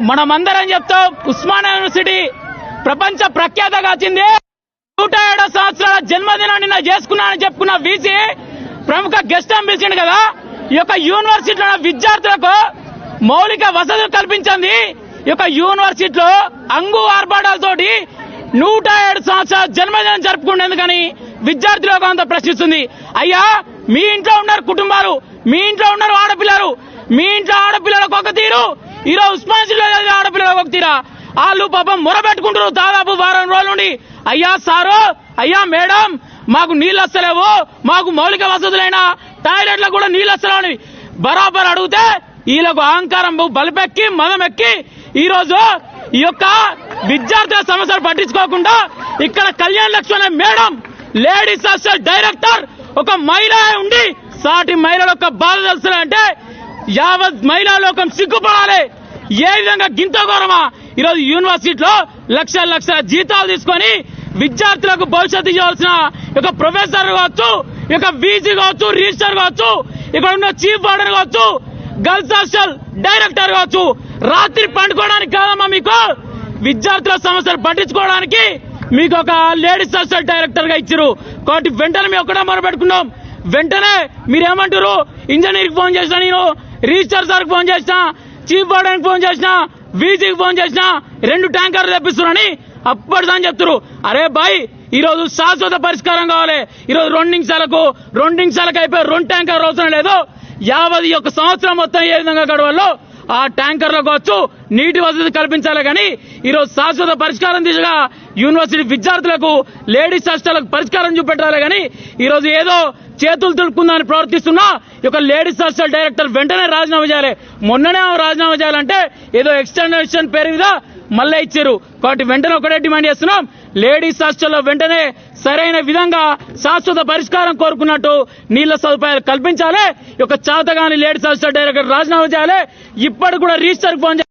మనమందరం చెప్తాం, ఉస్మానియా యూనివర్సిటీ ప్రపంచ ప్రఖ్యాతగాచింది. 107 సంవత్సరాల జన్మదినాన్ని నిన్న చేసుకున్నానని చెప్పుకున్న వీసీ ప్రముఖ గెస్ట్ పిలిచిండు కదా. ఈ యొక్క యూనివర్సిటీలో విద్యార్థులకు మౌలిక వసతులు కల్పించింది. ఈ యొక్క యూనివర్సిటీలో అంగు ఆర్భాటాలతోటి 107 సంవత్సరాల జన్మదినం జరుపుకునేందుకని విద్యార్థులకు అంత ప్రశ్నిస్తుంది. అయ్యా, మీ ఇంట్లో ఉన్నారు కుటుంబాలు, మీ ఇంట్లో ఉన్నారు ఆడపిల్లలు, మీ ఇంట్లో ఆడపిల్లలకు ఒక తీరు, ఈరోజు ఉస్మానియా ఆడపిల్లలకు ఒక తీరా. వాళ్ళు పాపం మొరబెట్టుకుంటారు దాదాపు వారం రోజుల నుండి. అయ్యా సారు, అయ్యా మేడం, మాకు నీళ్ళు వస్తలేవు, మాకు మౌలిక వసతులైన టాయిలెట్లకు కూడా నీళ్ళు వస్తలేవని బరాబర్ అడిగితే వీళ్ళకు అహంకారం బలిపెక్కి మదమెక్కి ఈరోజు ఈ యొక్క విద్యార్థుల సమస్యలు పట్టించుకోకుండా ఇక్కడ Kalyan Lakshman madam ladies hostel director ఒక మహిళ ఉండి సాటి మహిళల యొక్క బాధ తెలుస్తారంటే యావత్ మహిళా లోకం సిగ్గుపడాలి. ఏ విధంగా గింత ఘోరమా? ఈరోజు యూనివర్సిటీలో లక్షల లక్షల జీతాలు తీసుకొని విద్యార్థులకు భవిష్యత్తు ఇవ్వాల్సిన ఒక ప్రొఫెసర్ కావచ్చు, ఇక వీసీ కావచ్చు, రిజిస్టర్ కావచ్చు, ఇక్కడ ఉన్న చీఫ్ వార్డెన్ కావచ్చు, గర్ల్స్ హాస్టల్ డైరెక్టర్ కావచ్చు, రాత్రి పండుకోవడానికి కాదమ్మా మీకు విద్యార్థుల సమస్యలు పట్టించుకోవడానికి మీకు ఒక లేడీస్ హాస్టల్ డైరెక్టర్ గా ఇచ్చారు. కాబట్టి వెంటనే మేము ఒకటే మొరపెట్టుకున్నాం. వెంటనే మీరేమంటారు? ఇంజనీర్కి ఫోన్ చేసినా, నేను రిజిస్టర్ సార్ కి ఫోన్ చేసినా, చీఫ్ వార్డెన్ ఫోన్ చేసినా, వీసీకి ఫోన్ చేసినా 2 ట్యాంకర్లు తెప్పిస్తున్నారని అప్పటిదాని చెప్తారు. అరే బాయ్, ఈ రోజు శాశ్వత పరిష్కారం కావాలి. ఈరోజు 2 నిమిషాలకు అయిపోయి 2 ట్యాంకర్లు అవసరం లేదు. యావత్ యొక్క సంవత్సరం మొత్తం ఏ విధంగా గడవాలో ఆ ట్యాంకర్లకు కావచ్చు నీటి వసతి కల్పించాలి. కానీ ఈరోజు శాశ్వత పరిష్కారం దిశగా యూనివర్సిటీ విద్యార్థులకు లేడీస్ హాస్టళ్లకు పరిష్కారం చూపెట్టాలి. కానీ ఈరోజు ఏదో చేతులు తుడుపుకుందని ప్రవర్తిస్తున్నా ఈ యొక్క లేడీస్ హాస్టల్ డైరెక్టర్ వెంటనే రాజీనామా చేయాలి. మొన్ననే రాజీనామా చేయాలంటే ఏదో ఎక్స్టెన్షన్ పేరు మీద మళ్ళీ ఇచ్చారు. కాబట్టి వెంటనే ఒకటే డిమాండ్ చేస్తున్నాం, లేడీస్ హాస్టల్లో వెంటనే సరైన విధంగా శాశ్వత పరిష్కారం కోరుకున్నట్టు నీళ్ల సదుపాయాలు కల్పించాలి. ఈ యొక్క చాతగాని లేడీస్ హాస్టల్ డైరెక్టర్ రాజీనామా చేయాలి. ఇప్పటికి కూడా రిజిస్టర్ ఫోన్